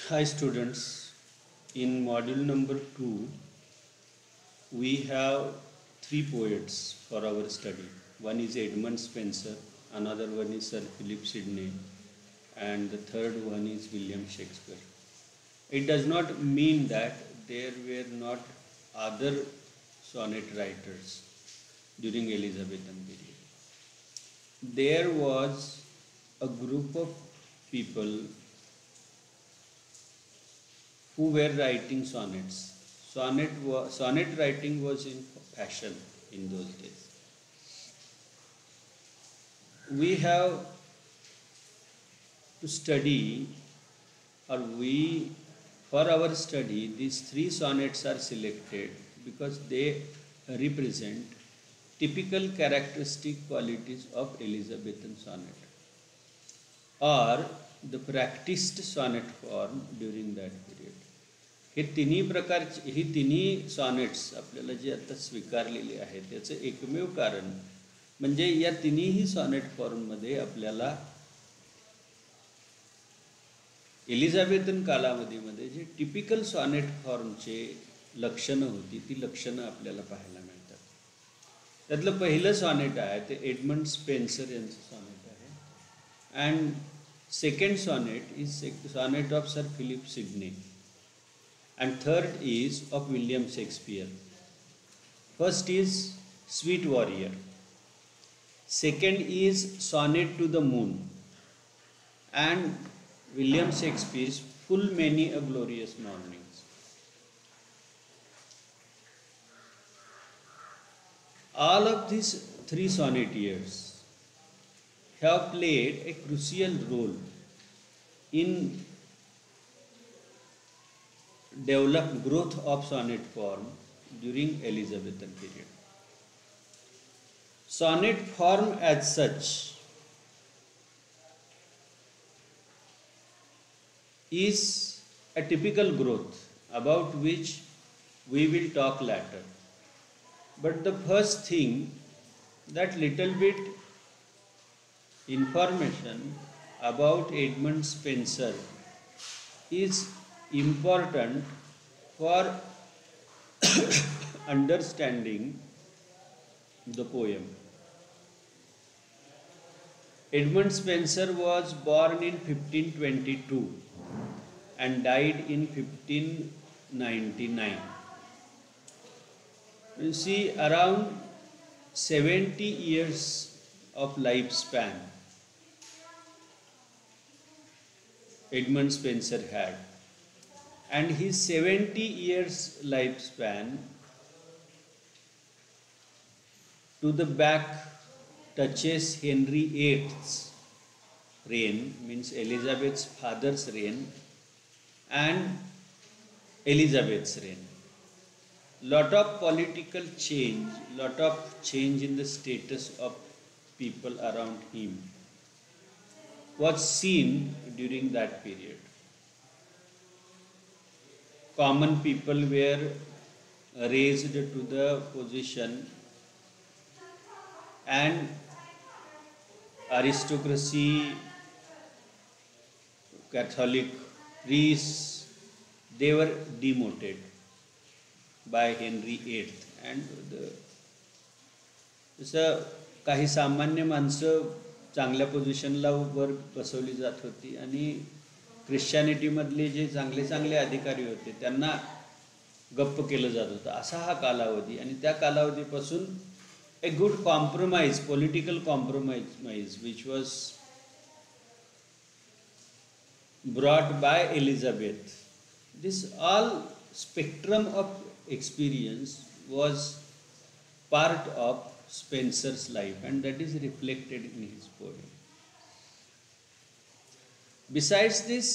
Hi students, in module number 2 we have three poets for our study. One is Edmund Spenser, another one is Sir Philip Sidney, and the third one is William Shakespeare. It does not mean that there were not other sonnet writers during Elizabethan period. There was a group of people who were writing sonnets. Sonnet writing was in fashion in those days. We have to study, or we, for our study, these three sonnets are selected because they represent typical characteristic qualities of Elizabethan sonnet or the practiced sonnet form during that period. हे तिन्ही sonnets आपल्याला जे आता स्वीकारलेले आहेत त्याचं एकमेव कारण म्हणजे या तिन्ही सॉनेट फॉर्ममध्ये आपल्याला एलिझाबेथन कालावधीमध्ये जे टिपिकल सॉनेट फॉर्मचे लक्षणं होती ती लक्षणं आपल्याला पाहायला मिळतात. त्यातलं पहिलं सॉनेट आहे ते एडमंड स्पेन्सर यांचं सॉनेट आहे. And second sonnet is sonnet of sir Philip Sidney. And third is of William Shakespeare. First is Sweet Warrior. Second is Sonnet to the Moon. And William Shakespeare's Full Many a Glorious Mornings. All of these three sonneteers have played a crucial role in developed growth of sonnet form during Elizabethan period. Sonnet form as such is a typical growth about which we will talk later. But the first thing, that little bit information about Edmund Spenser is important for understanding the poem. Edmund Spenser was born in 1522 and died in 1599. You see, around 70 years of lifespan Edmund Spenser had. And his 70 years lifespan to the back touches Henry VIII's reign, means Elizabeth's father's reign, and Elizabeth's reign. Lot of political change, lot of change in the status of people around him was seen during that period. Common people were raised to the position and aristocracy, Catholic priests, they were demoted by Henry VIII. And जसं काही सामान्य माणसं चांगल्या पोझिशनला वर बसवली जात होती आणि ख्रिश्चॅनिटीमधले जे चांगले चांगले अधिकारी होते त्यांना गप्प केलं जात होतं. असा हा कालावधी, आणि त्या कालावधीपासून a good compromise, political compromise which was brought by Elizabeth. This all spectrum of experience was part of Spenser's life, and that is reflected in his poem. Besides this,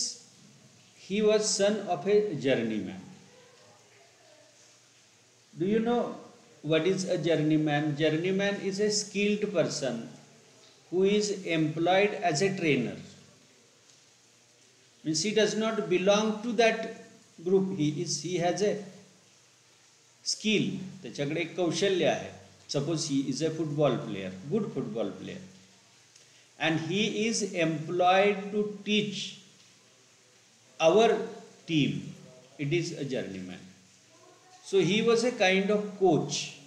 he was son of a journeyman. Do you know what is a journeyman? Journeyman is a skilled person who is employed as a trainer. Means he does not belong to that group. He has a skill. त्याच्याकडे एक कौशल्य आहे. Suppose he is a football player, good football player, and he is employed to teach our team, it is a journeyman. So he was a kind of coach.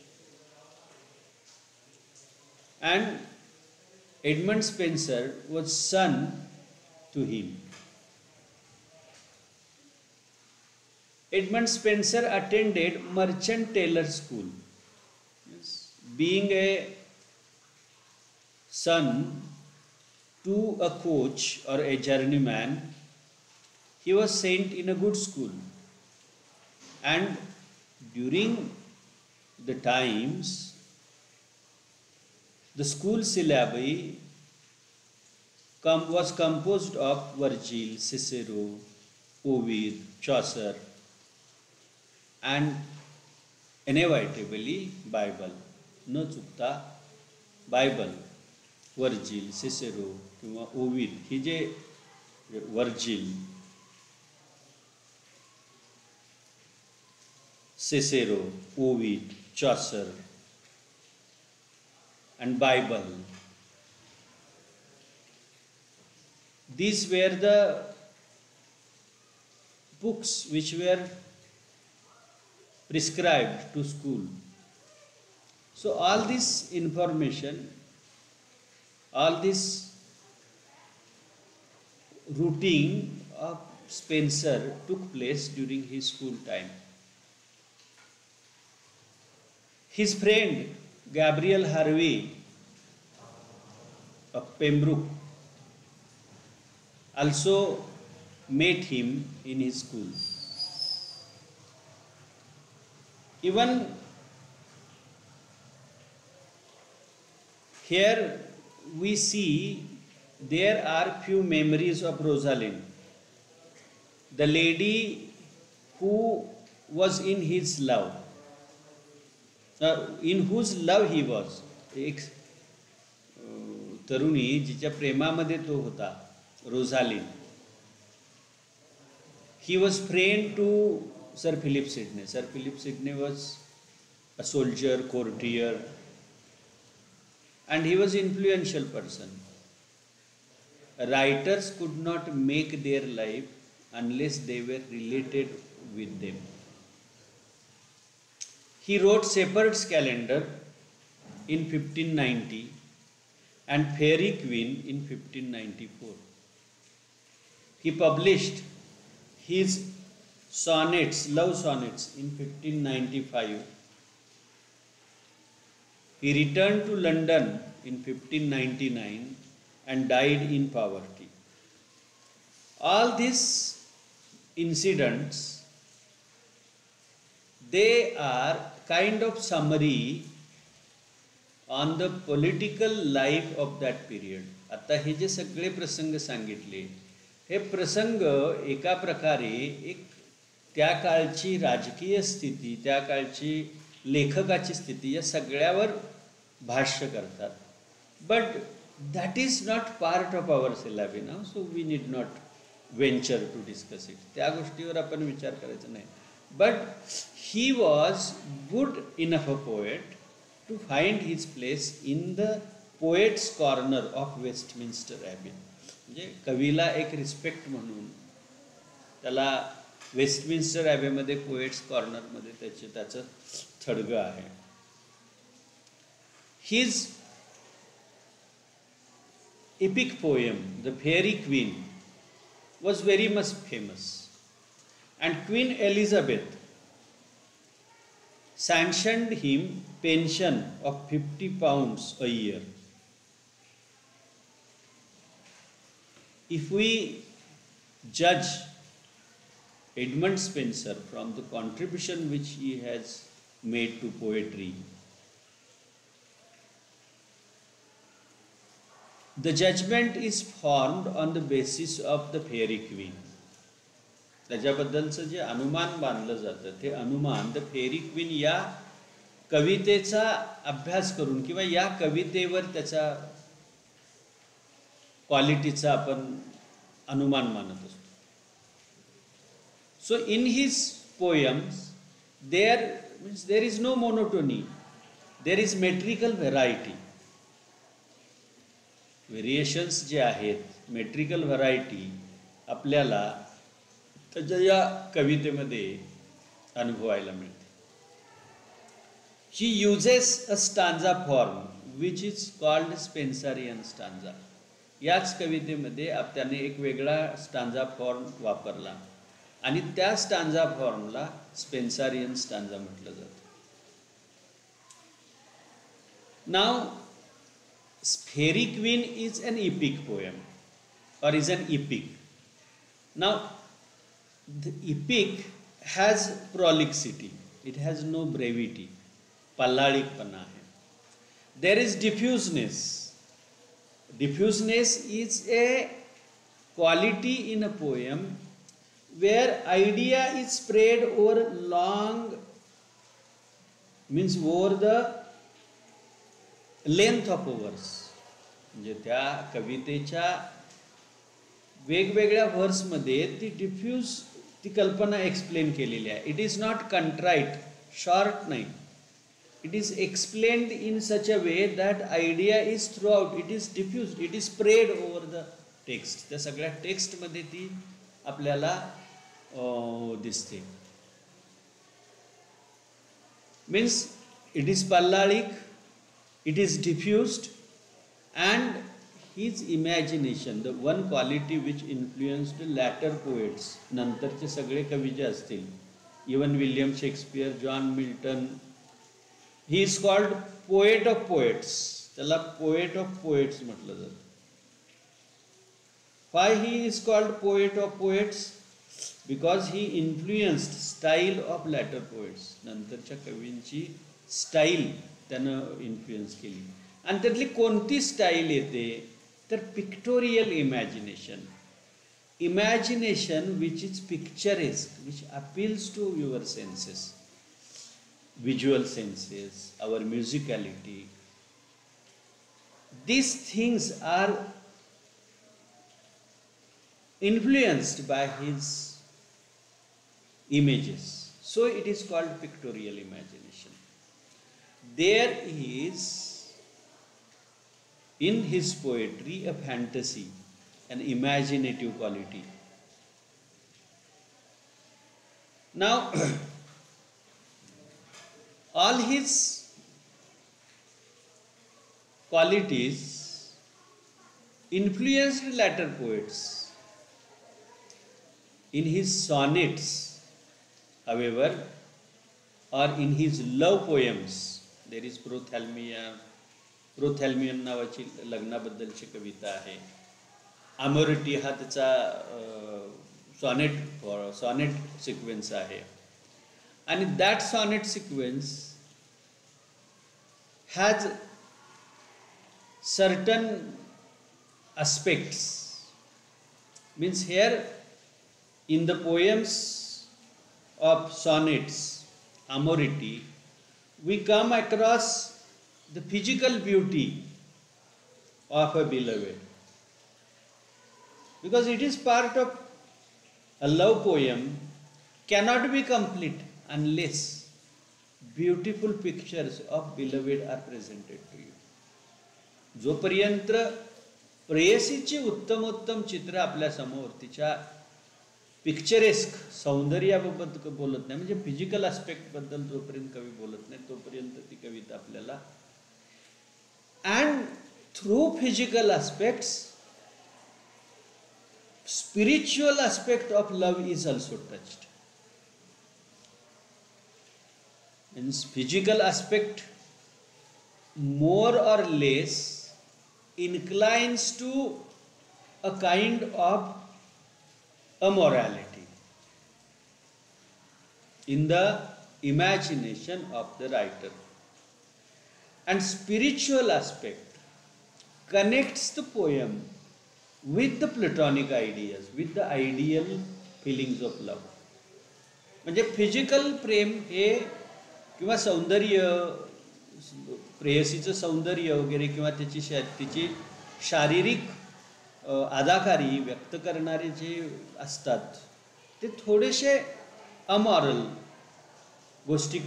And Edmund Spenser was son to him. Edmund Spenser attended Merchant Taylor School. Yes. Being a son to a coach or a journeyman, he was sent in a good school. And during the times, the school syllabi was composed of Virgil, Cicero, Ovid, Chaucer, and inevitably Bible. न चुकता Bible, Virgil, Cicero किंवा Ovid he J Virgil, Cicero, Ovid, Chaucer and Bible, these were the books which were prescribed to school. So all this information, all this routine of Spenser took place during his school time. His friend Gabriel Harvey of Pembroke also met him in his school. Even here we see there are few memories of Rosalind, the lady who was in his love, in whose love he was. एक तरुणी जिच्या प्रेमामध्ये तो होता, रोझालिंड. He was friend to Sir Philip Sidney. Sir Philip Sidney was a soldier, courtier, and he was an influential person. Writers could not make their life unless they were related with them. He wrote Shepherd's Calendar in 1590 and Fairy Queen in 1594. He published his sonnets, love sonnets, in 1595. He returned to London in 1599 and died in poverty. All these incidents, they are kind of summary on the political life of that period. आता हे जे सगळे प्रसंग सांगितले, हे प्रसंग एका प्रकारे एक त्या काळची राजकीय स्थिती, त्या काळची लेखकाची स्थिती या सगळ्यावर भाष्य करतात. But that is not part of our syllabi now, so we need not venture to discuss it. त्या गोष्टीवर आपण विचार करायचा नाही. But he was good enough a poet to find his place in the poet's corner of Westminster Abbey. म्हणजे कवीला एक respect म्हणून त्याला वेस्टमिन्स्टर ॲबेमध्ये पोएट्स कॉर्नरमध्ये त्याचं थडगं आहे. His epic poem, The Fairy Queen, was very much famous, and Queen Elizabeth sanctioned him pension of £50 a year. If we judge Edmund Spenser from the contribution which he has made to poetry, the judgment is formed on the basis of the Fairy Queen. त्याच्याबद्दलचं जे अनुमान बांधलं जातं ते अनुमान the fairy queen या कवितेचा अभ्यास करून किंवा या कवितेवर त्याचा क्वालिटीचा आपण अनुमान मानत असतो. So in his poems there is no monotony, there is metrical variety. Variations जे आहेत, मेट्रिकल व्हरायटी आपल्याला या कवितेमध्ये अनुभवायला मिळते. She uses a stanza form which is called Spenserian stanza. याच कवितेमध्ये त्याने एक वेगळा स्टांजा फॉर्म वापरला आणि त्या स्टांजा फॉर्मला स्पेन्सरियन स्टांजा म्हटलं जातं. नाव Faerie Queene is an epic poem or is an epic. Now the epic has prolixity, it has no brevity, पल्लाळिकपणा आहे. There is diffuseness. Diffuseness is a quality in a poem where idea is spread over long, means over the length of a verse. म्हणजे त्या कवितेच्या वेगवेगळ्या व्हर्समध्ये ती diffuse ती कल्पना explain केलेली आहे. It is not contrite, short नाही. It is explained in such a way that idea is throughout, it is diffuse, it is spread over the text. त्या सगळ्या टेक्स्टमध्ये ती आपल्याला दिसते. मीन्स इट इज पल्लाळिक, it is diffused, and his imagination, the one quality which influenced latter poets, नंतरचे सगळे कवी जे असतील, even William Shakespeare, John Milton, he is called poet of poets. त्याला पोएट ऑफ पोएट्स म्हटलं जातं. Why he is called poet of poets? Because he influenced style of latter poets. नंतरच्या कवींची style त्यानं influence केली. आणि त्यातली कोणती स्टाईल येते तर pictorial imagination. Imagination which is picturesque, which appeals to your senses, visual senses, our musicality. These things are influenced by his images. So it is called pictorial imagination. There is in his poetry a fantasy, an imaginative quality. Now all his qualities influenced later poets. In his sonnets, however, or in his love poems, there is प्रोथॅल्मियन नावाची लग्नाबद्दलची कविता आहे. अमोरिटी हा त्याचा sonnet sequence आहे. आणि that sonnet sequence has certain aspects. Means here in the poems of sonnets, Amoriti, we come across the physical beauty of a beloved, because it is part of a love poem cannot be complete unless beautiful pictures of beloved are presented to you. जोपर्यंत प्रेयसीची उत्तमोत्तम चित्र आपल्या समोर तिच्या picturesque सौंदर्याबाबत बोलत नाही, म्हणजे physical आस्पेक्टबद्दल जोपर्यंत कवी बोलत नाही तोपर्यंत ती कविता आपल्याला. And through physical aspects spiritual aspect of love is also touched. Means physical aspect more or less inclines to a kind of amorality in the imagination of the writer, and spiritual aspect connects the poem with the platonic ideas, with the ideal feelings of love. म्हणजे physical प्रेम हे किंवा सौंदर्य, प्रेयसीचं सौंदर्य वगैरे किंवा तिची शारीरिक अदाकारी व्यक्त करणारे जे असतात ते थोडेसे अमॉरल गोष्टी,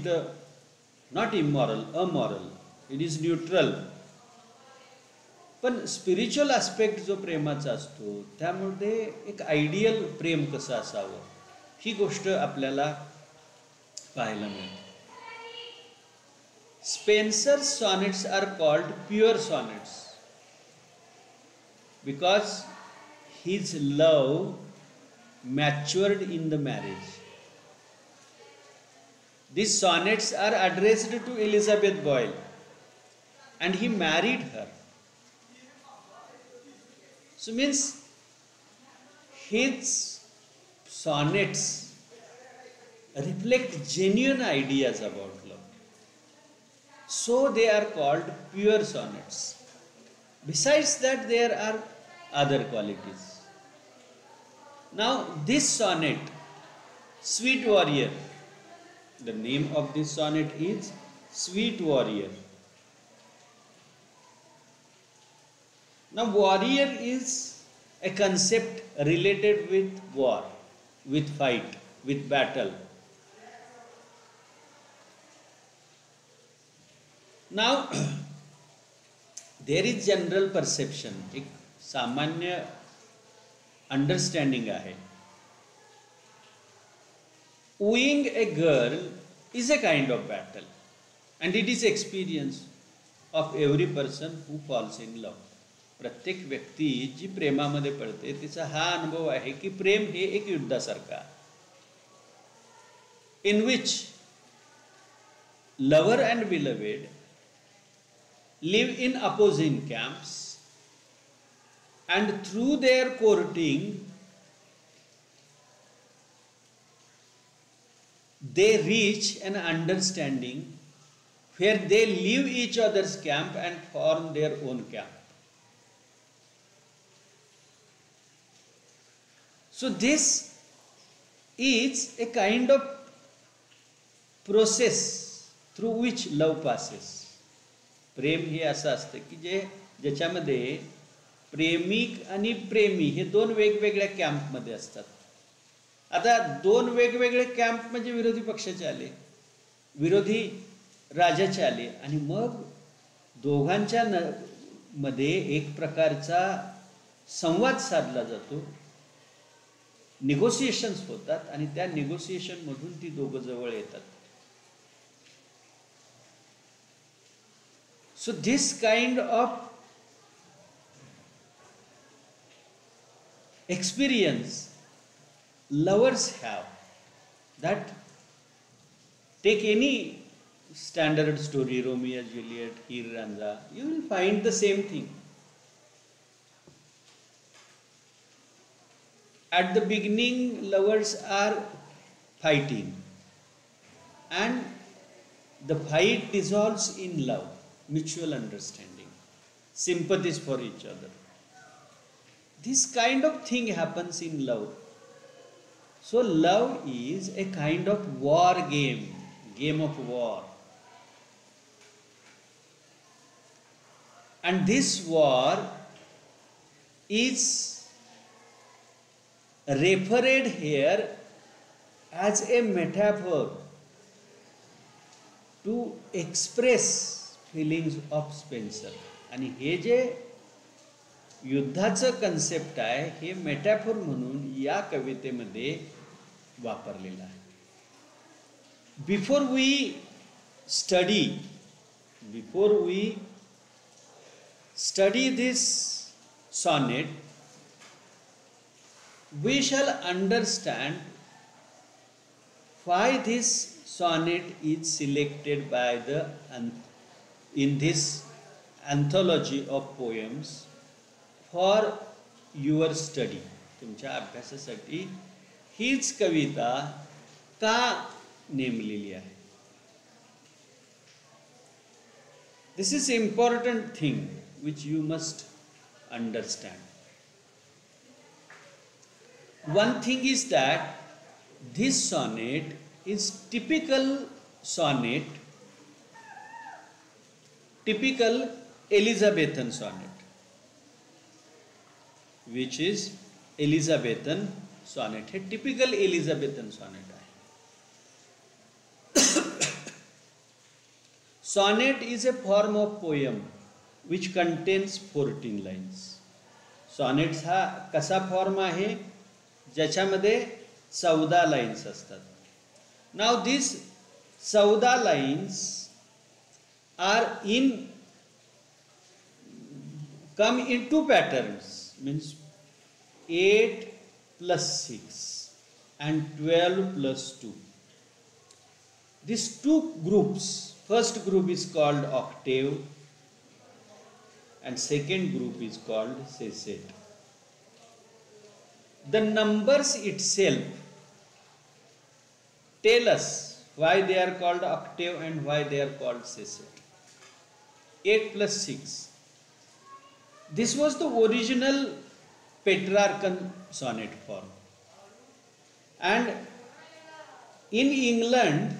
not immoral, amoral, it is neutral. पण स्पिरिच्युअल आस्पेक्ट जो प्रेमाचा असतो त्यामध्ये एक आयडियल प्रेम कसं असावं, ही गोष्ट आपल्याला पाहायला मिळते. Spenser's sonnets are called pure sonnets because his love matured in the marriage. These sonnets are addressed to Elizabeth Boyle and he married her. So means his sonnets reflect genuine ideas about love. So they are called pure sonnets. Besides that, there are other qualities. Now this sonnet, Sweet Warrior, the name of this sonnet is Sweet Warrior. Now warrior is a concept related with war, with fight, with battle. Now there is general perception, एक सामान्य understanding आहे. Wooing a girl is a kind of battle and it is experience of every person who falls in love. प्रत्येक व्यक्ती जी प्रेमामध्ये पडते तिचा हा अनुभव आहे की प्रेम हे एक युद्धासारखा आहे. In which lover and beloved live in opposing camps and through their courting they reach an understanding where they leave each other's camp and form their own camp. So this is a kind of process through which love passes. प्रेम हे असं असतं की ज्याच्यामध्ये प्रेमिक आणि प्रेमी हे दोन वेगवेगळ्या कॅम्पमध्ये असतात. आता दोन वेगवेगळे कॅम्प म्हणजे विरोधी पक्षाचे आले, विरोधी राजाचे आले आणि मग दोघांच्या मध्ये एक प्रकारचा संवाद साधला जातो, निगोसिएशन्स होतात आणि त्या निगोसिएशन मधून ती दोघं जवळ येतात. So this kind of experience lovers have. That take any standard story, Romeo and Juliet, Heer Ranjha, you will find the same thing. At the beginning, lovers are fighting, and the fight dissolves in love, mutual understanding, sympathies for each other. This kind of thing happens in love. So love is a kind of war game, game of war. And this war is referred here as a metaphor to express feelings of Spenser. आणि हे जे युद्धाचं concept आहे हे metaphor म्हणून या कवितेमध्ये वापरलेलं आहे. Before we study this sonnet, we shall understand why this sonnet is selected by in this anthology of poems for your study. तुमच्या अभ्यासासाठी हीच कविता का नेमलेली आहे. This is important thing which you must understand. One thing is that this sonnet is typical Elizabethan sonnet, which is Elizabethan sonnet. Hey typical Elizabethan sonnet आहे. Sonnet is a form of poem which contains 14 lines. Sonnets हा कसा form आहे ज्याच्यामध्ये 14 lines असतात. Now this 14 lines are in come in two patterns, means 8 plus 6 and 12 plus 2. These two groups, first group is called octave and second group is called sestet. The numbers itself tell us why they are called octave and why they are called sestet. 8 plus 6. This was the original Petrarchan sonnet form, and in England,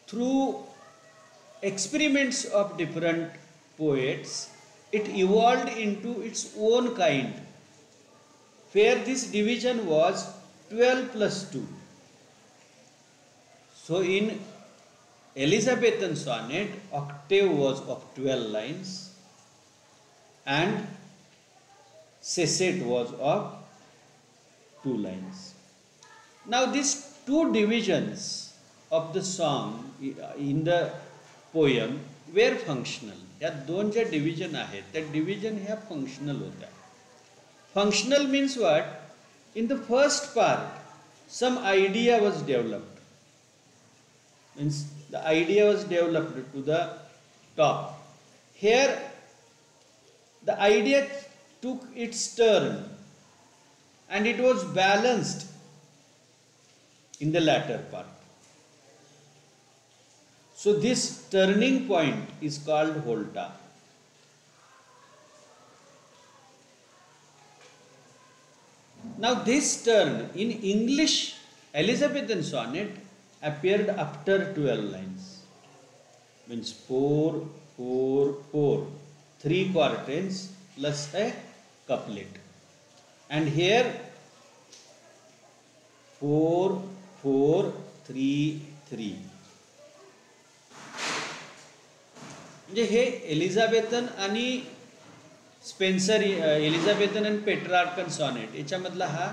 through experiments of different poets, it evolved into its own kind, where this division was 12 plus 2. So in Elizabethan sonnet, octave was of 12 lines and sestet was of 2 lines. Now these two divisions of the song in the poem were functional. या दोन ज्या division आहेत त्या division ह्या functional होत्या. Functional means what? In the first part, some idea was developed. Means the idea was developed to the top. Here the idea took its turn and it was balanced in the latter part. So this turning point is called volta. Now this turn in English Elizabethan sonnet appeared after 12 lines. Means 4, 4, 4. 3 quatrains plus a couplet, and here 4, 4, 3, 3. म्हणजे हे एलिझाबेथन आणि Spencer एलिझाबेथन आणि Petrarchan sonnet याच्यामधला हा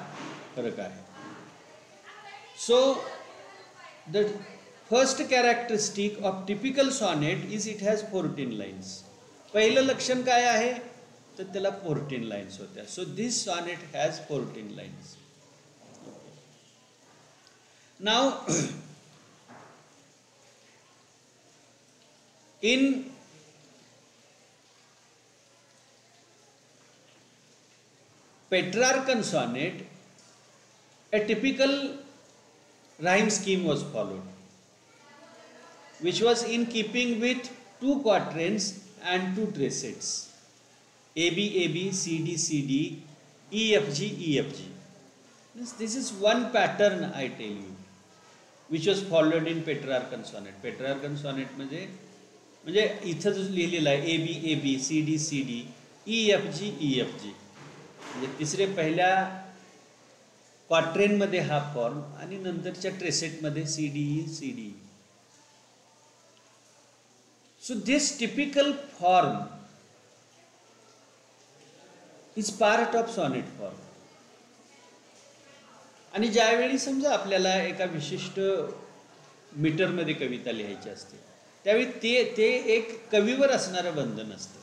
फरक आहे. So the first characteristic of typical sonnet is it has 14 lines. पहिलं लक्षण काय आहे तर त्याला 14 लाईन्स होत्या. So this sonnet has 14 lines. Now in Petrarchan sonnet, a typical rhyme scheme was followed, which was in keeping with 2 quatrains and 2 tracets, AB, AB, CD, CD, EFG, EFG. This is one pattern I tell you, which was followed in Petrarchan sonnet. Petrarchan sonnet म्हणजे इथं जो लिहिलेला आहे AB, AB, CD, CD, EFG, EFG. म्हणजे तिसरे पहिल्या क्वाट्रेनमध्ये हा form आणि नंतरच्या ट्रेसेटमध्ये CDE, CDE. So this typical form is part of sonnet form. आणि ज्यावेळी समजा आपल्याला एका विशिष्ट मीटरमध्ये कविता लिहायची असते त्यावेळी ते एक कवीवर असणारं बंधन असतं.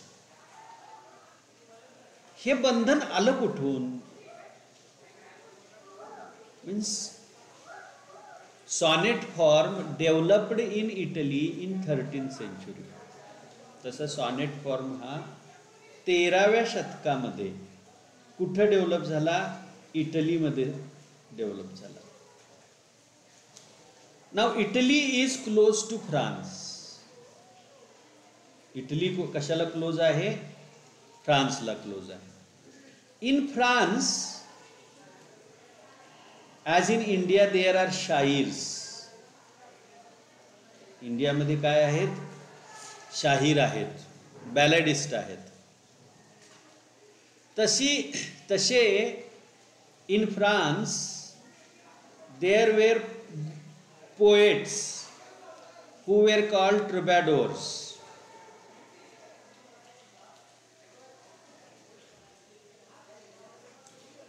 हे बंधन आलं कुठून? Means sonnet form developed in Italy in 13th century. तसं सॉनेट फॉर्म हा 13व्या शतकामध्ये कुठं डेव्हलप झाला? इटलीमध्ये डेव्हलप झाला. Now Italy is close to France. इटली कशाला क्लोज आहे? फ्रान्सला क्लोज आहे. In France as in India there are shahirs. इंडियामध्ये काय आहेत? शाहीर आहेत, बॅलेडिस्ट आहेत. तसे in France there were poets who were called troubadours.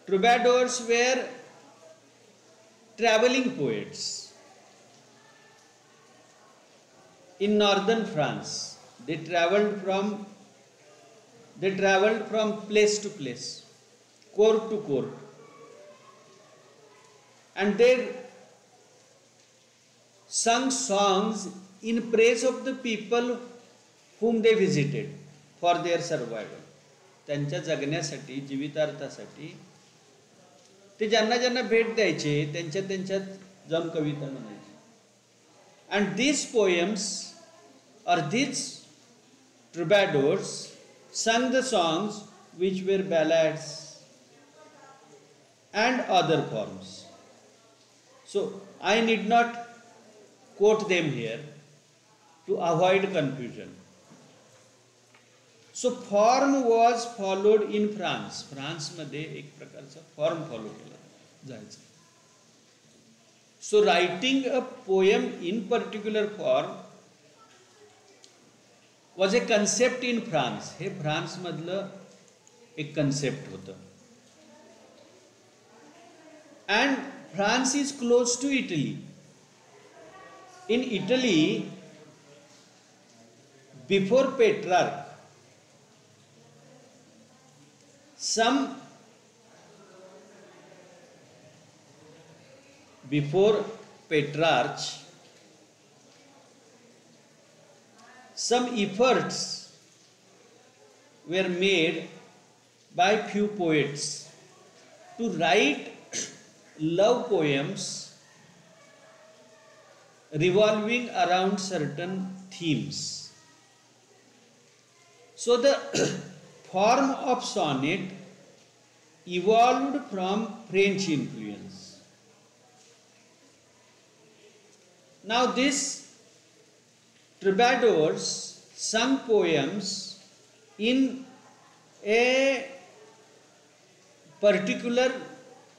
Troubadours were traveling poets in northern France. They traveled from place to place, court to court, and they sung songs in praise of the people whom they visited for their survival. त्यांच्या जगण्यासाठी, जीवितार्थासाठी ते ज्यांना ज्यांना भेट द्यायचे त्यांच्यात जाऊन कविता म्हणायचे. And these poems or these troubadours sang the songs which were ballads and other forms. So I need not quote them here to avoid confusion. So form was followed in France. France मध्ये एक प्रकारचा form follow केला जायचा. So writing a poem in particular form was a concept in France. हे France मधलं एक concept होतं. And France is close to Italy. In Italy, before Petrarch, some efforts were made by few poets to write love poems revolving around certain themes. So the form of sonnet evolved from French influence. Now these troubadours sung poems in a particular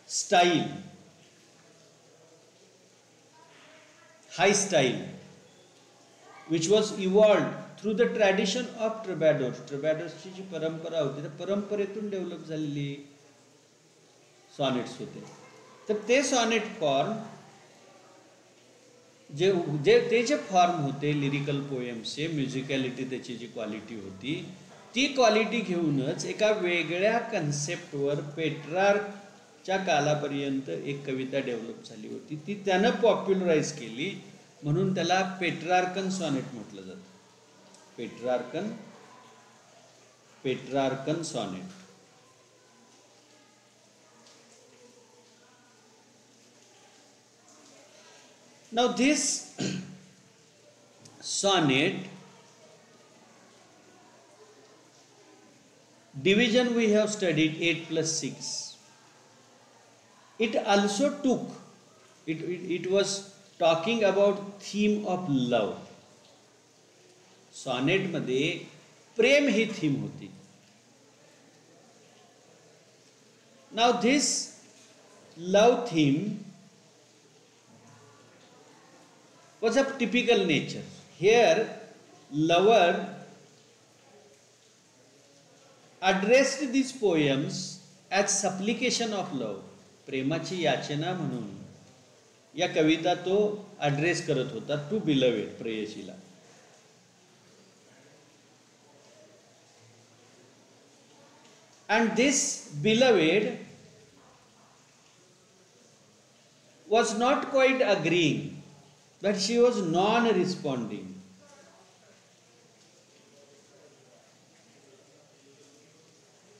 style, high style, which was evolved through the tradition of troubadours. Troubadours जी परंपरा होती त्या परंपरेतून develop झालेली sonnets होते. तर ते sonnet form जे form होते lyrical पोएम्सचे, म्युझिकॅलिटी त्याची जी quality होती ती क्वालिटी घेऊनच एका वेगळ्या कन्सेप्टवर पेट्रार्कच्या कालापर्यंत एक कविता डेव्हलप झाली होती. ती त्यानं पॉप्युलराइज केली म्हणून त्याला पेट्रार्कन सॉनेट म्हटलं जातं. Petrarchan sonnet. Now this sonnet division we have studied 8 plus 6. It also took, it was talking about theme of love. Sonnet मध्ये प्रेम ही थीम होती. Now this love theme was of typical nature. Here lover addressed these poems as supplication of love. प्रेमाची याचना म्हणून या कविता तो address करत होता to beloved, प्रेयसीला. And this beloved was not quite agreeing, but she was non-responding.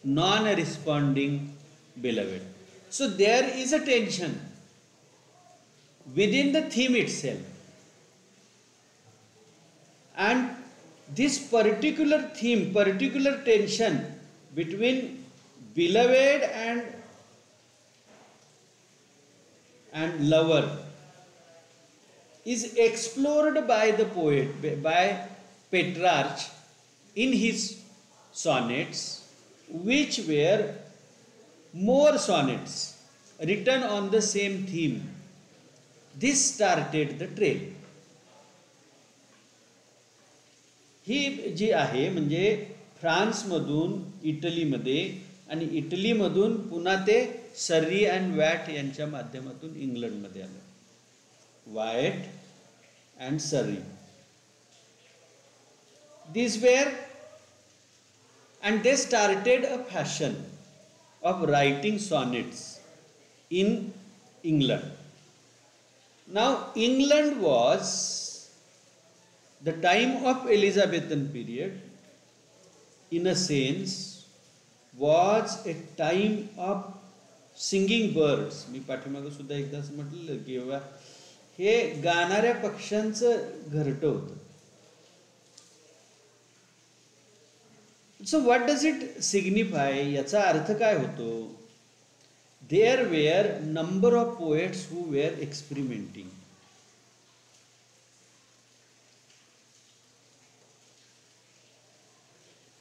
Non-responding beloved. So there is a tension within the theme itself. And this particular theme, particular tension between beloved and lover is explored by the poet, by Petrarch in his sonnets, which were more sonnets written on the same theme. This started the trail. ही जी आहे म्हणजे फ्रान्समधून इटलीमध्ये आणि इटलीमधून पुन्हा ते सर्री and watt यांच्या माध्यमातून इंग्लंडमध्ये आलं. वायट and सर्री, these were, and they started a fashion of writing sonnets in England. Now England was the time of Elizabethan period, in a sense, was a time of singing birds. मी पाठीमागे सुद्धा एकदाच म्हटलेलं की बाबा हे गाणाऱ्या पक्ष्यांचं घरटं होतं. So what does it signify? याचा अर्थ काय होतो? There were number of poets who were experimenting.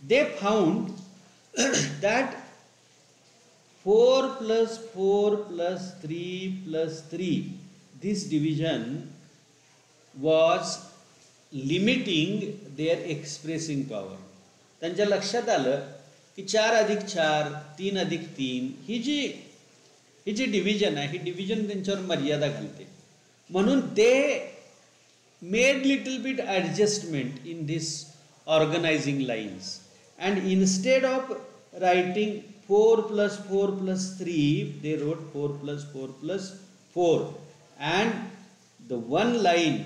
They found that 4 plus 4 plus 3 plus 3, this division was limiting their expressing power. त्यांच्या लक्षात आलं की 4 अधिक 4, 3 अधिक 3 ही जी डिव्हिजन आहे, ही डिव्हिजन त्यांच्यावर मर्यादा घालते. म्हणून ते made little bit adjustment in this organising lines, and instead of writing 4 plus 4 plus 3, they wrote 4 plus 4 plus 4, and the one line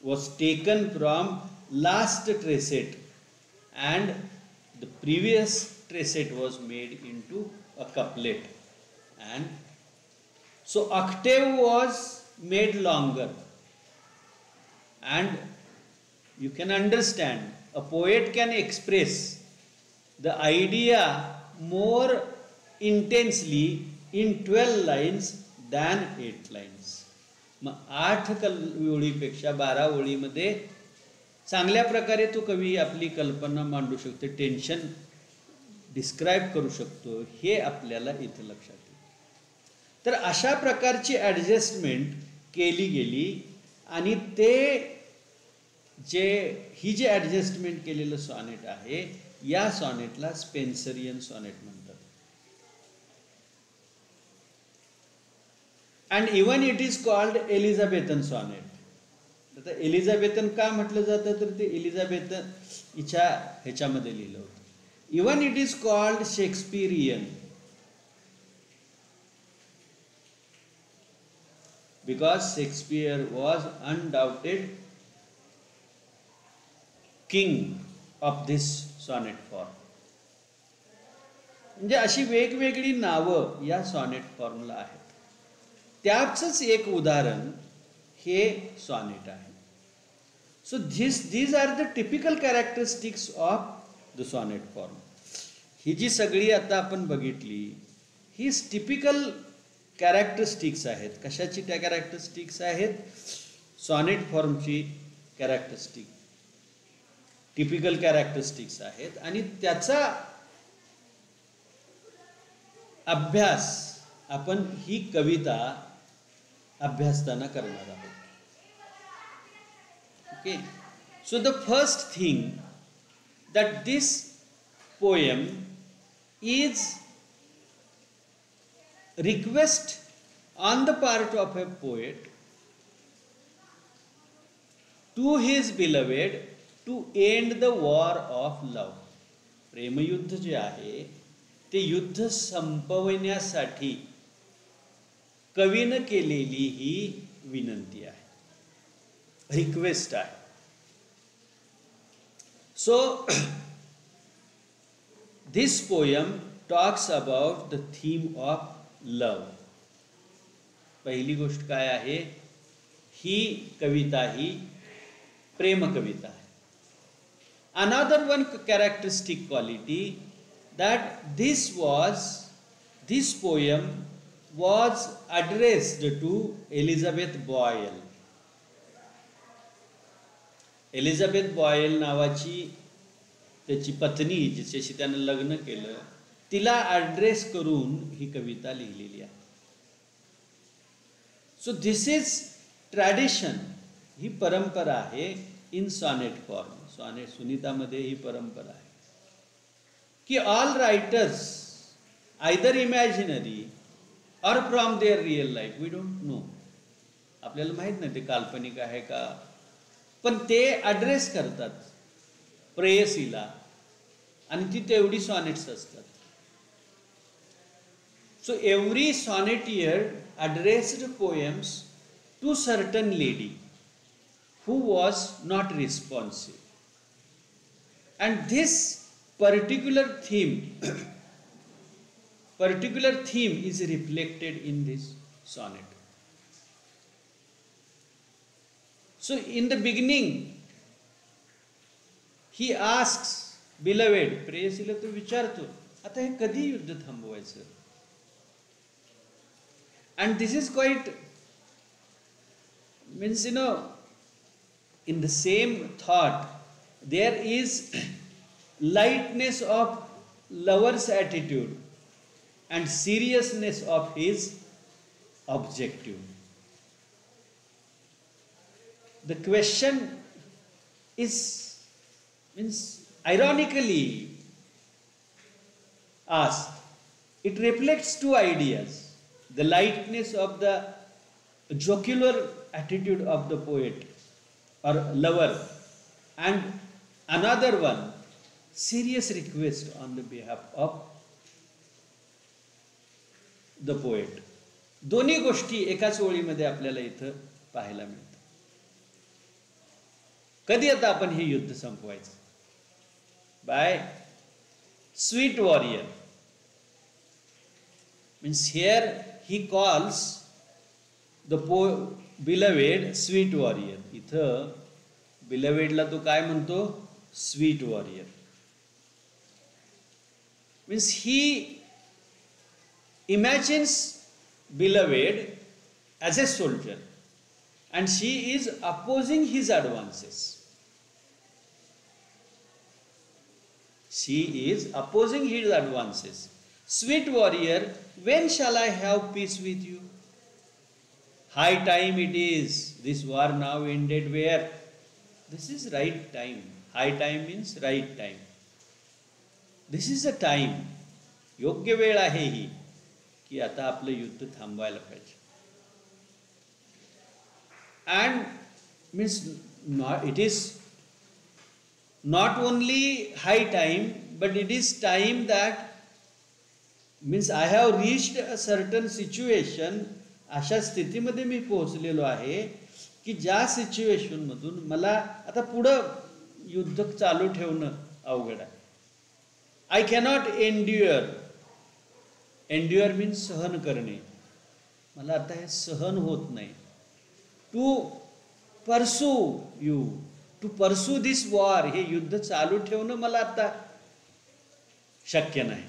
was taken from last tracet and the previous tracet was made into a couplet, and so octave was made longer. And you can understand a poet can express the idea more intensely in 12 lines than 8 lines. मग 8 ओळीपेक्षा 12 ओळीमध्ये चांगल्या प्रकारे तो कवी आपली कल्पना मांडू शकतो, tension describe करू शकतो, हे आपल्याला इथे लक्षात येईल. तर अशा प्रकारची ॲडजस्टमेंट केली गेली आणि ही जी ॲडजस्टमेंट केलेलं सॉनेट आहे, या सॉनेटला स्पेन्सरियन सॉनेट म्हणतात. And even it is called Elizabethan sonnet. आता एलिझाबेथन का म्हटलं जातं, तर ते एलिझाबेथन हिच्या ह्याच्यामध्ये लिहिलं होतं. Even it is called Shakespearean because Shakespeare was undoubted king of this sonnet form. म्हणजे अशी वेगवेगळी नावं या सॉनेट फॉर्मला आहेत. त्याचंच एक उदाहरण हे सॉनेट आहे. सो these are the typical characteristics of the sonnet form. ही जी सगळी आता आपण बघितली, ही टिपिकल कॅरेक्टरिस्टिक्स आहेत. कशाची त्या कॅरेक्टरिस्टिक्स आहेत? सॉनेट फॉर्मची कॅरेक्टरिस्टिक, टिपिकल कॅरेक्टरिस्टिक्स आहेत. आणि त्याचा अभ्यास आपण ही कविता अभ्यासताना करणार आहोत. Okay, so the first thing that this poem is request on the part of a poet to his beloved to end the war of love. प्रेमयुद्ध जे आहे ते युद्ध संपवण्यासाठी कवीनं केलेली ही विनंती आहे, रिक्वेस्ट आहे. So this poem talks about the theme of love. पहिली गोष्ट काय आहे? ही कविता ही प्रेम कविता आहे. Another one characteristic quality that this poem was addressed to Elizabeth Boyle. Elizabeth Boyle नावाची त्याची पत्नी, जिच्याशी त्यानं लग्न केलं, तिला ॲड्रेस करून ही कविता लिहिलेली आहे. सो दिस इज ट्रॅडिशन, ही परंपरा आहे इन सॉनेट फॉर्म. सॉनेट सुनीतामध्ये ही परंपरा आहे की all writers either imaginary or from their real life, we don't know. आपल्याला माहित नाही ते काल्पनिक आहे का, पण ते ॲड्रेस करतात प्रेयसीला आणि ती तेवढी सॉनेट्स असतात. So every sonneteer addressed poems to certain lady who was not responsive, and this particular theme is reflected in this sonnet. So in the beginning he asks beloved, प्रेयसीला तो विचारतो आता हे कधी युद्ध थांबवायचं. And this is quite, means, in the same thought, there is lightness of lover's attitude and seriousness of his objective. The question is, means, ironically asked. It reflects two ideas: the lightness of the jocular attitude of the poet or lover, and another one, serious request on the behalf of the poet. दोन्ही गोष्टी एकाच ओळीमध्ये आपल्याला इथं पाहायला मिळतात. कधी आता आपण हे युद्ध संपवायचं? By sweet warrior. Means here he calls the beloved sweet warrior. इथं belovedला तो काय म्हणतो? Sweet warrior. Means he imagines beloved as a soldier and she is opposing his advances. She is opposing his advances. Sweet warrior, when shall I have peace with you? High time it is. This war now ended where? This is right time. High time means right time. This is a time. योग्य वेळ आहे ही की आता आपलं युद्ध थांबवायला पाहिजे. And means it is not only high time, but it is time that means I have reached a certain situation. अशा स्थितीमध्ये मी पोहोचलेलो आहे की ज्या सिच्युएशन मधून मला आता पुढं युद्ध चालू ठेवणं अवघड आहे. आय कॅनॉट एन्ड्युअर. एन्ड्युअर मीन्स सहन करणे. मला आता हे सहन होत नाही. To pursue you, to pursue this war, हे युद्ध चालू ठेवणं मला आता शक्य नाही.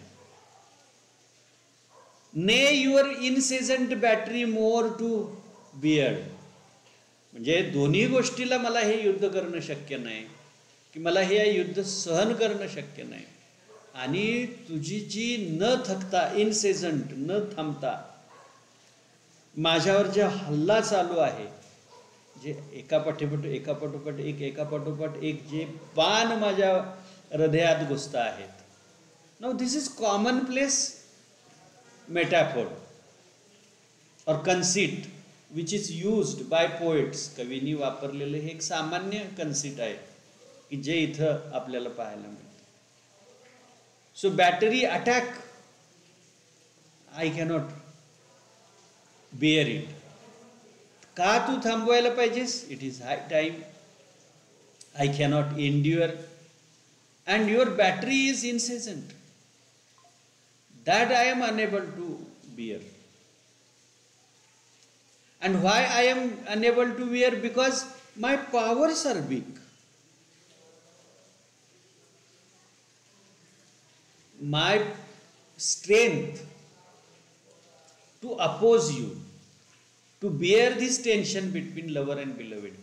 Nay, your incessant battery more to bear. म्हणजे दोन्ही गोष्टीला मला हे युद्ध करणं शक्य नाही की मला हे युद्ध सहन करणं शक्य नाही. आणि तुझी जी न थकता, इनसेजंट, न थांबता माझ्यावर जे हल्ला चालू आहे, जे एकापाठोपाठ एक जे बाण माझ्या हृदयात घुसत आहेत. Now this is common place metaphor or conceit which is used by poets. कवींनी वापरलेले हे एक सामान्य कन्सिट आहे की जे इथं आपल्याला पाहायला मिळतं. So battery attack, I cannot bear it. का तू थांबवायला पाहिजेस? It is high time. I cannot endure and your battery is incessant. That I am unable to bear. And why I am unable to bear? Because my powers are big. My strength to oppose you, to bear this tension between lover and beloved.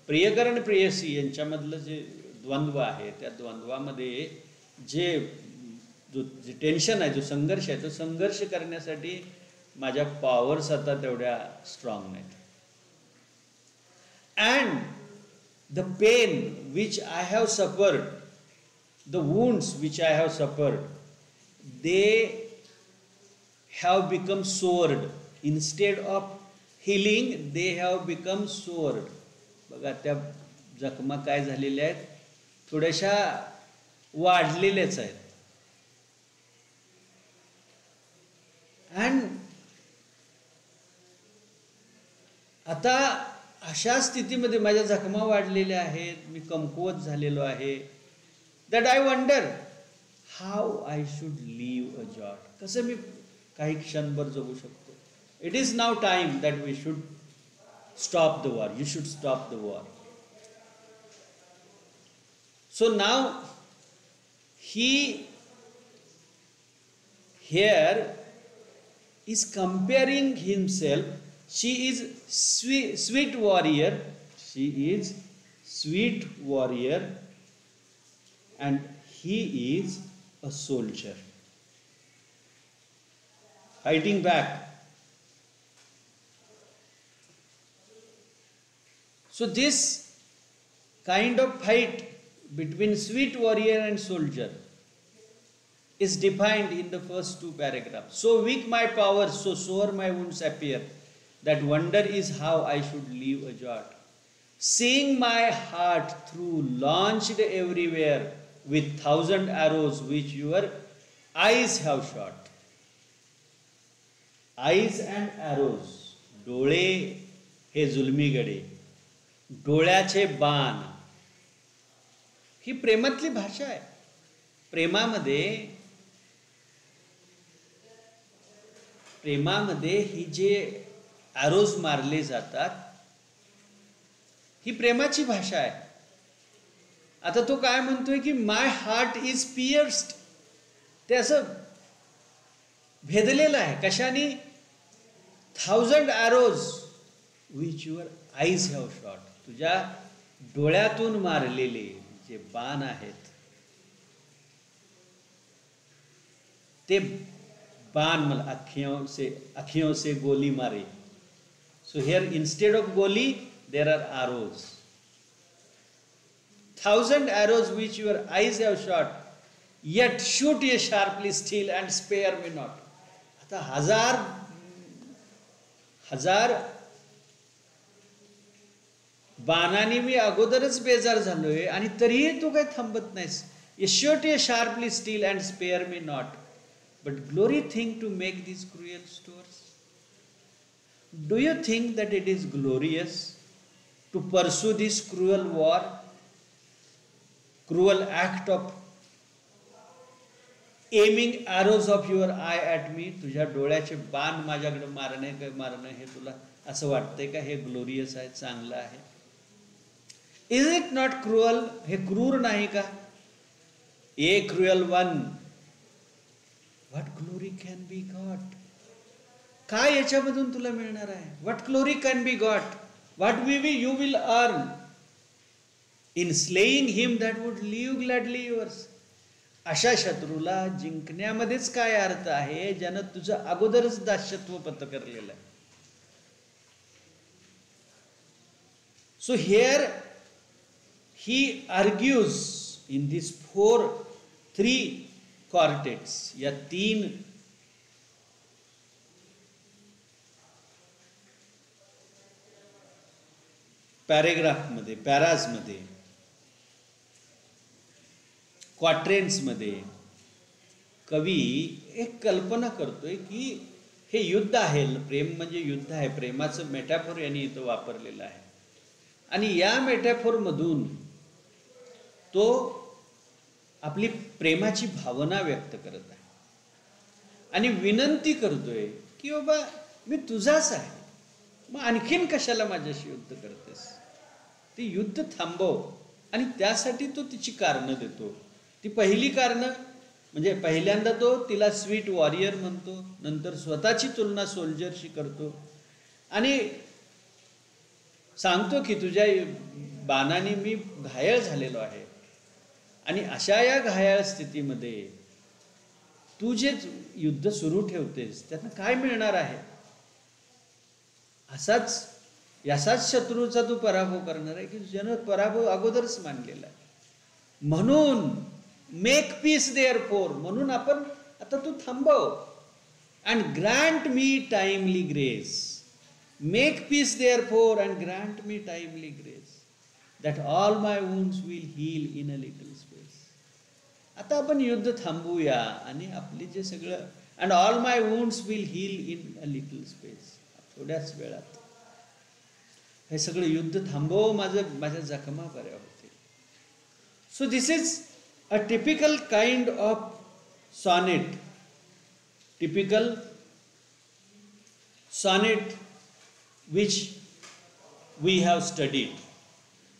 प्रियकर आणि प्रेयसी यांच्यामधलं जे द्वंद्व आहे, त्या द्वंद्वामध्ये जे tension आहे, जो संघर्ष आहे, तो संघर्ष करण्यासाठी माझ्या पॉवर्स आता तेवढ्या स्ट्रॉंग नाहीत. And the pain which I have suffered, the wounds which I have suffered, they have become sword. Instead of healing, they have become sword. बघा त्या जखमा काय झालेल्या आहेत, थोड्याशा वाढलेल्याच आहेत. अँड आता अशा स्थितीमध्ये माझ्या जखमा वाढलेल्या आहेत, मी कमकुवत झालेलो आहे. That I wonder how I should live a jot. कसं मी काही क्षणभर जगू शकतो. It is now time that we should stop the war. You should stop the war. So now he here is comparing himself. She is sweet warrior. She is sweet warrior and he is a soldier fighting back. So this kind of fight between sweet warrior and soldier is defined in the first two paragraphs. So weak my powers, so sore my wounds appear. That wonder is how I should live a jot. Seeing my heart through launched everywhere with 1,000 arrows which your eyes have shot. Eyes and arrows. डोळे हे जुलमी गडे, डोळ्याचे बाण. ही प्रेमातली भाषा आहे. प्रेमामध्ये ही जे arrows मारले जातात, ही प्रेमाची भाषा आहे. आता तो काय म्हणतोय की माय हार्ट इज पियर्स्ड. ते असं भेदलेलं आहे. कशाने? 1,000 arrows which your eyes have shot. तुझ्या डोळ्यातून मारलेले जे बाण आहेत ते बाण मला अखियों से गोली मारे. So here instead of goli there are arrows. 1,000 arrows which your eyes have shot, yet shoot ye sharply still and spare me not. आता हजार बाणाने मी अगोदरच बेजार झालोय आणि तरीही तू काय थांबत नाहीस. You shoot ye sharply still and spare me not. But glory think to make these cruel stores. Do you think that it is glorious to pursue this cruel war, cruel act of aiming arrows of your eye at me? तुझ्या डोळ्याचे बाण माझ्याकडे मारणं हे तुला असं वाटतंय का हे glorious आहे, चांगलं आहे? Is it not cruel? हे क्रूर नाही का? A cruel one. What glory can be got? काय याच्यामधून तुला मिळणार आहे? What glory can be got? What you will earn in slaying him that would live gladly yours? अशा शत्रूला जिंकण्यामध्येच काय अर्थ आहे ज्यानं तुझं अगोदरच दास्यत्व पत्करलेलं आहे. So here he argues in these three quartets, या 3 पॅरेग्राफमध्ये, पॅराजमध्ये, क्वाट्रेन्समध्ये कवी एक कल्पना करतोय की हे युद्ध आहे. प्रेम म्हणजे युद्ध आहे. प्रेमाचं मेटाफोर यांनी इथं वापरलेलं आहे आणि या मेटाफोरमधून तो आपली प्रेमाची भावना व्यक्त करत आहे आणि विनंती करतोय की बाबा मी तुझाच आहे, मग आणखीन कशाला माझ्याशी युद्ध करतेस? ते युद्ध थांबव. आणि त्यासाठी तो तिची कारणं देतो. ती पहिली कारणं म्हणजे पहिल्यांदा तो तिला स्वीट वॉरियर म्हणतो, नंतर स्वतःची तुलना सोल्जरशी करतो आणि सांगतो की तुझ्या बाणाने मी घायल झालेलो आहे आणि अशा या घायाळ स्थितीमध्ये तू जे युद्ध सुरू ठेवतेस त्यानं काय मिळणार आहे? याचाच शत्रूचा तू पराभव करणार आहे की ज्यानं पराभव अगोदरच मानलेला आहे. म्हणून मेक पीस देअरफॉर, म्हणून आपण आता तू थांबव. And grant me timely grace. Make peace therefore and grant me timely grace that all my wounds will heal in a little space. आता आपण युद्ध थांबवूया आणि आपली जे सगळं and all my wounds will heal in a little space. थोड्याच वेळात हे सगळं युद्ध थांबव, माझ्या जखमा बऱ्या होतील. So this is a typical kind of sonnet. Typical sonnet which we have studied.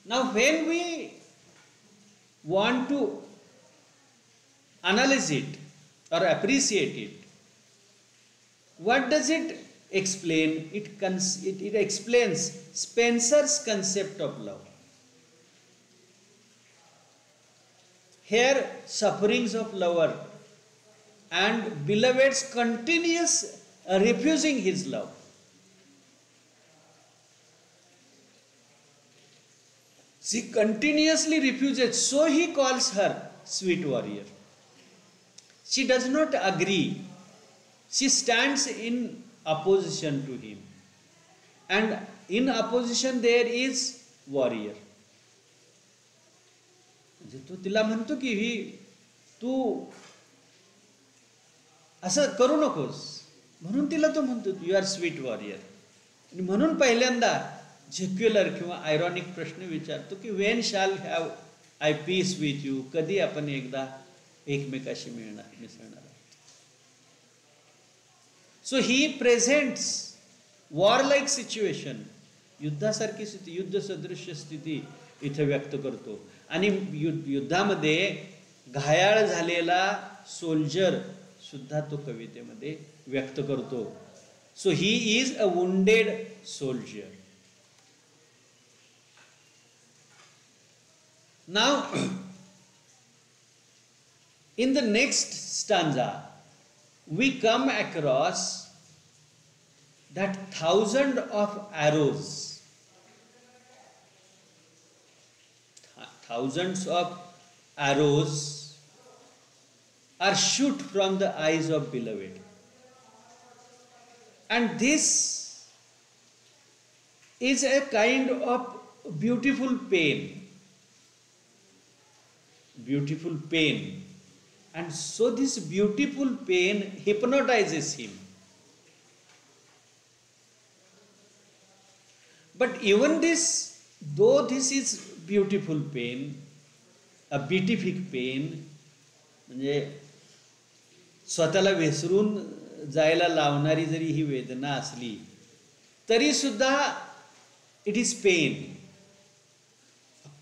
Now when we want to analyze it or appreciate it, what does it explain? It explains Spencer's concept of love. Here sufferings of lover and beloved's continuous refusing his love. She continuously refuses, so he calls her sweet warrior. She does not agree. She stands in opposition to him. And in opposition there is warrior. म्हणजे तो तिला म्हणतो की ही तू असं करू नकोस, म्हणून तिला तो म्हणतो यू आर स्वीट वॉरियर. आणि म्हणून पहिल्यांदा झेक्युलर किंवा आयरॉनिक प्रश्न विचारतो की when shall have I peace with you. कधी आपण एकदा एकमेकाशी मिसळणार आहोत. सो ही प्रेझेंट्स वॉरलाईक सिच्युएशन. युद्धासारखी स्थिती, युद्ध सदृश्य स्थिती इथे व्यक्त करतो. आणि युद्धामध्ये घायाळ झालेला सोल्जर सुद्धा तो कवितेमध्ये व्यक्त करतो. So he is a wounded soldier. Now in the next stanza we come across that thousands of arrows are shoot from the eyes of beloved, and this is a kind of beautiful pain, and so this beautiful pain hypnotizes him. But even this, though this is beautiful pain, a beatific pain, म्हणजे स्वतःला विसरून जायला लावणारी जरी ही वेदना असली तरी सुद्धा it is pain.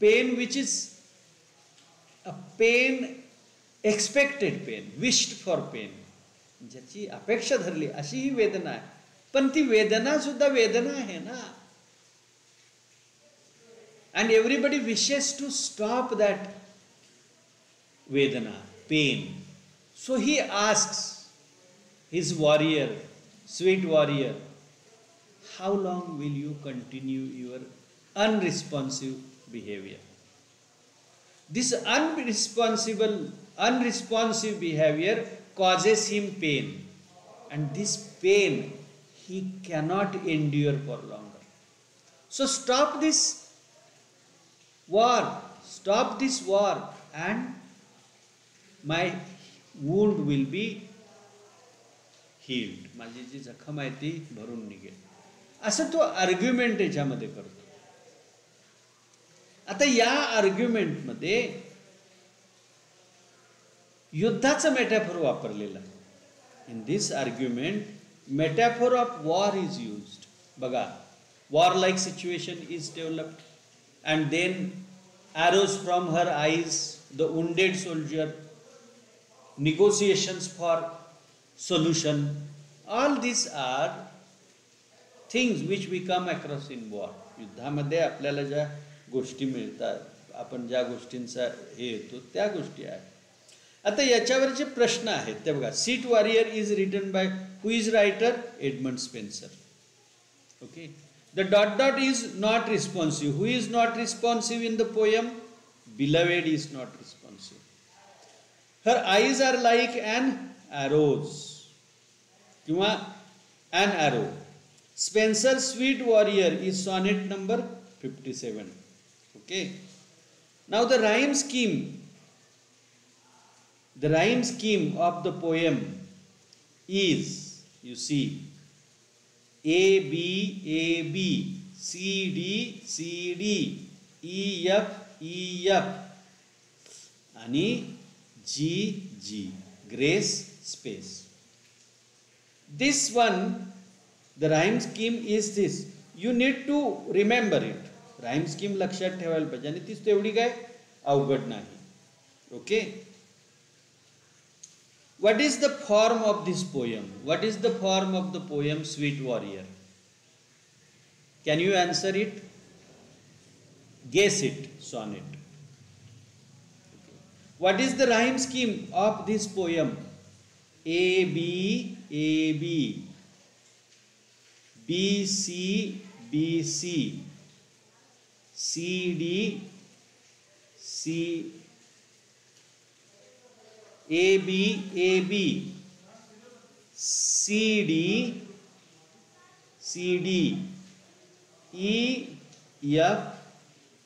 Pain which is a pain, expected pain, wished for pain. ज्याची अपेक्षा धरली अशी ही वेदना आहे. पण ती वेदना सुद्धा वेदना आहे ना. And everybody wishes to stop that vedana, pain. So he asks his warrior, sweet warrior, how long will you continue your unresponsive behavior? This unresponsive behavior causes him pain, and this pain he cannot endure for longer. So stop this war, and my wound will be healed. माझी जी जखम आहे ती भरून निघेल. असं तो argument याच्यामध्ये करतो. आता या आर्ग्युमेंटमध्ये युद्धाचं मेटाफोर वापरलेलं आहे. In this argument metaphor of war is used. बघा, war like situation is developed, and then arrows from her eyes, the wounded soldier, negotiations for solution. All these are things which we come across in war. युद्धामध्ये आपल्याला ज्या गोष्टी मिळतात, आपण ज्या गोष्टींचा हे येतो त्या गोष्टी आहेत. आता याच्यावर जे प्रश्न आहेत ते बघा. Sweet warrior is written by who is writer? Edmund Spenser. Okay. The ... is not responsive. Who is not responsive in the poem? Beloved is not responsive. Her eyes are like an arrows किंवा an arrow. Spencer's Sweet Warrior is sonnet number 57. Okay. Now the rhyme scheme of the poem is, you see, A B A B, C D C D, E F E F आणि G G, grace space. This one, the rhyme scheme is this. You need to remember it. Rhyme scheme लक्षात ठेवायला पाहिजे आणि तीच तेवढी काय अवघड नाही. Okay. What is the form of this poem? What is the form of the poem Sweet Warrior? Can you answer it? Guess it. Sonnet. What is the rhyme scheme of this poem? A B A B, B C B C, C D C, A B A B, C D C D, E F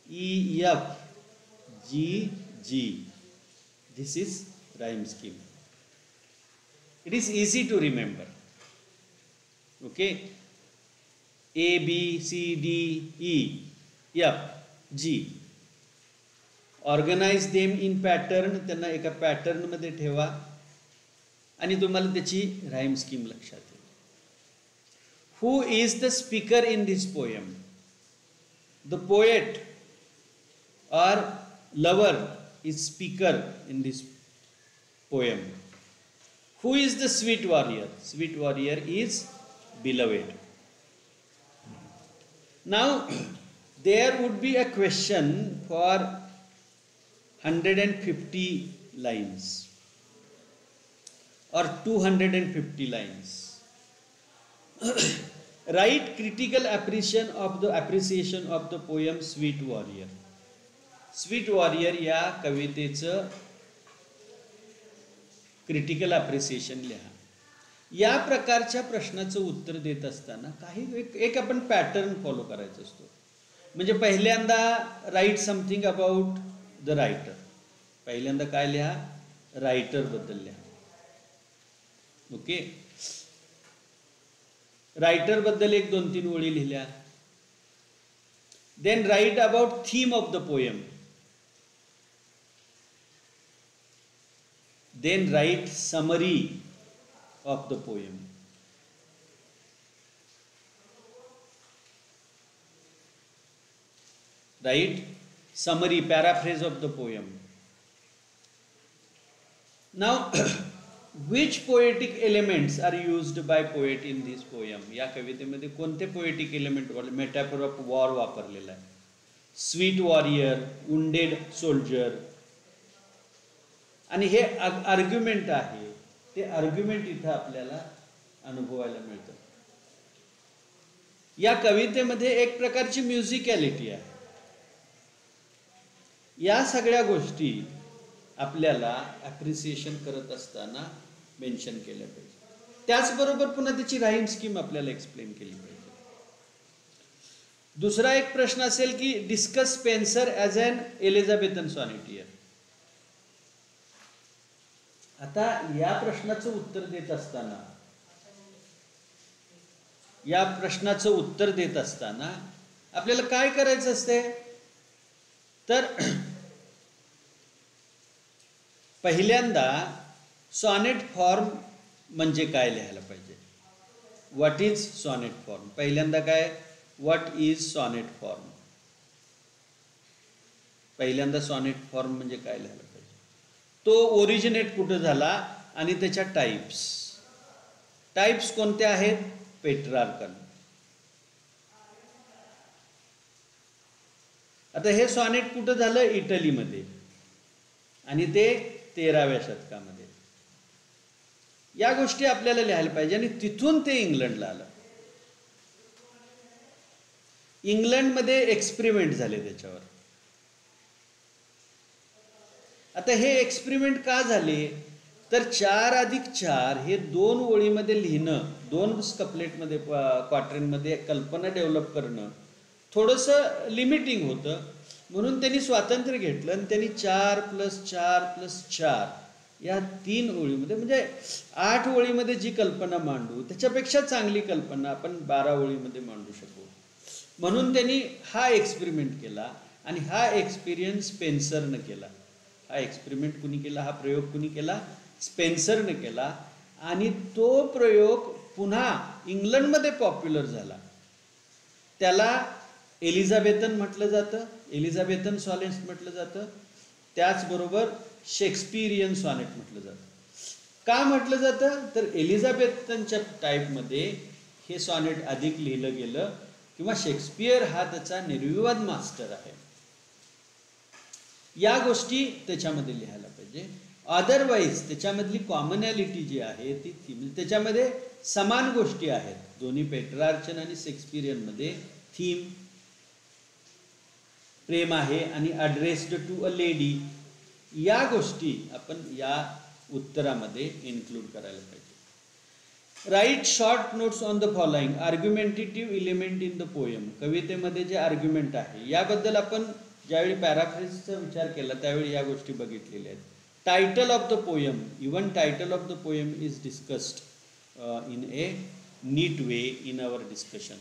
E F, G G. This is rhyme scheme. It is easy to remember. Okay. A B C D E F G. Organize them in pattern. त्यांना एका pattern मध्ये ठेवा आणि तुम्हाला त्याची rhyme scheme लक्षात येईल. Who is the speaker in this poem? The poet or lover is speaker in this poem. Who is the sweet warrior? Sweet warrior is beloved. Now there would be a question for 150 lines or 250 lines. Write critical appreciation of the poem Sweet Warrior. Sweet Warrior या कवितेचं critical appreciation लिहा. या प्रकारच्या प्रश्नाचं उत्तर देत असताना काही एक आपण पॅटर्न फॉलो करायचा असतो. म्हणजे पहिल्यांदा write something about the writer. पहिल्यांदा काय लिहा? रायटर बद्दल लिहा. ओके. रायटर बद्दल 1-2-3 ओळी लिहिल्या. Then write about theme of the poem. Then write summary of the poem. Write summary, paraphrase of the poem. Now, which poetic elements are used by poet in this poem? या कवितेमध्ये कोणते poetic element वाले metaphor of war वापरलेला आहे? Sweet warrior, wounded soldier. आणि हे argument आहे, ते argument इथं आपल्याला अनुभवायला मिळतं. या कवितेमध्ये एक प्रकारची म्युझिकॅलिटी आहे. या सगळ्या गोष्टी आपल्याला ॲप्रिसिएशन करत असताना मेन्शन केल्या पाहिजे. त्याचबरोबर पुन्हा त्याची राईम स्कीम आपल्याला एक्सप्लेन केली पाहिजे. दुसरा एक प्रश्न असेल की डिस्कस स्पेन्सर ॲज अन एलिझाबेथन सॉनेटियर. आता या प्रश्नाचं उत्तर देत असताना आपल्याला काय करायचं असते? तर पहिल्यांदा सॉनेट फॉर्म म्हणजे काय लिहायला पाहिजे. What is sonnet form? पहिल्यांदा काय? What is sonnet form? पहिल्यांदा सॉनेट फॉर्म म्हणजे काय लिहायला पाहिजे? तो ओरिजिनेट कुठं झाला आणि त्याच्या टाइप्स कोणत्या आहेत? पेट्रार्कल. आता हे सॉनेट कुठं झालं? इटलीमध्ये, आणि ते 13व्या शतकामध्ये. या गोष्टी आपल्याला लिहायला पाहिजे आणि तिथून ते इंग्लंडला आलं. इंग्लंडमध्ये एक्सपेरिमेंट झाले त्याच्यावर. आता हे एक्सपेरिमेंट का झाले? तर 4 अधिक 4 हे 2 ओळीमध्ये लिहिणं, 2 कपलेटमध्ये क्वाट्रेनमध्ये कल्पना डेव्हलप करणं थोडंसं लिमिटिंग होतं. म्हणून त्यांनी स्वातंत्र्य घेतलं आणि त्यांनी 4 + 4 + 4 या 3 ओळीमध्ये, म्हणजे 8 ओळीमध्ये जी कल्पना मांडू त्याच्यापेक्षा चांगली कल्पना आपण 12 ओळीमध्ये मांडू शकू. म्हणून त्यांनी हा एक्सपेरिमेंट केला आणि हा एक्सपिरियन्स स्पेन्सरनं केला. हा एक्सपेरिमेंट कुणी केला, हा प्रयोग कुणी केला? स्पेन्सरने केला. आणि तो प्रयोग पुन्हा इंग्लंडमध्ये पॉप्युलर झाला. त्याला एलिझाबेथन म्हटलं जातं, एलिझाबेथन सॉनेट म्हटलं जातं. त्याचबरोबर शेक्सपिरियन सॉनेट म्हटलं जातं. का म्हटलं जातं? तर एलिझाबेथनच्या टाईपमध्ये हे सॉनेट अधिक लिहिलं गेलं, किंवा शेक्सपियर हा त्याचा निर्विवाद मास्टर आहे. या गोष्टी त्याच्यामध्ये लिहायला पाहिजे. अदरवाईज त्याच्यामधली कॉमनॅलिटी जी आहे ती त्याच्यामध्ये समान गोष्टी आहेत. दोन्ही पेट्रार्चन आणि शेक्सपिरियनमध्ये थीम प्रेम आहे आणि अड्रेस्ड टू अ लेडी, या गोष्टी आपण या उत्तरामध्ये इन्क्लूड करायला पाहिजे. Write short notes on the following argumentative element in the poem. कवितेमध्ये जे आर्ग्युमेंट आहे याबद्दल आपण ज्यावेळी पॅराफ्रेजचा विचार केला त्यावेळी या गोष्टी बघितलेल्या आहेत. Title of the poem, even title of the poem is discussed in a neat way in our discussion.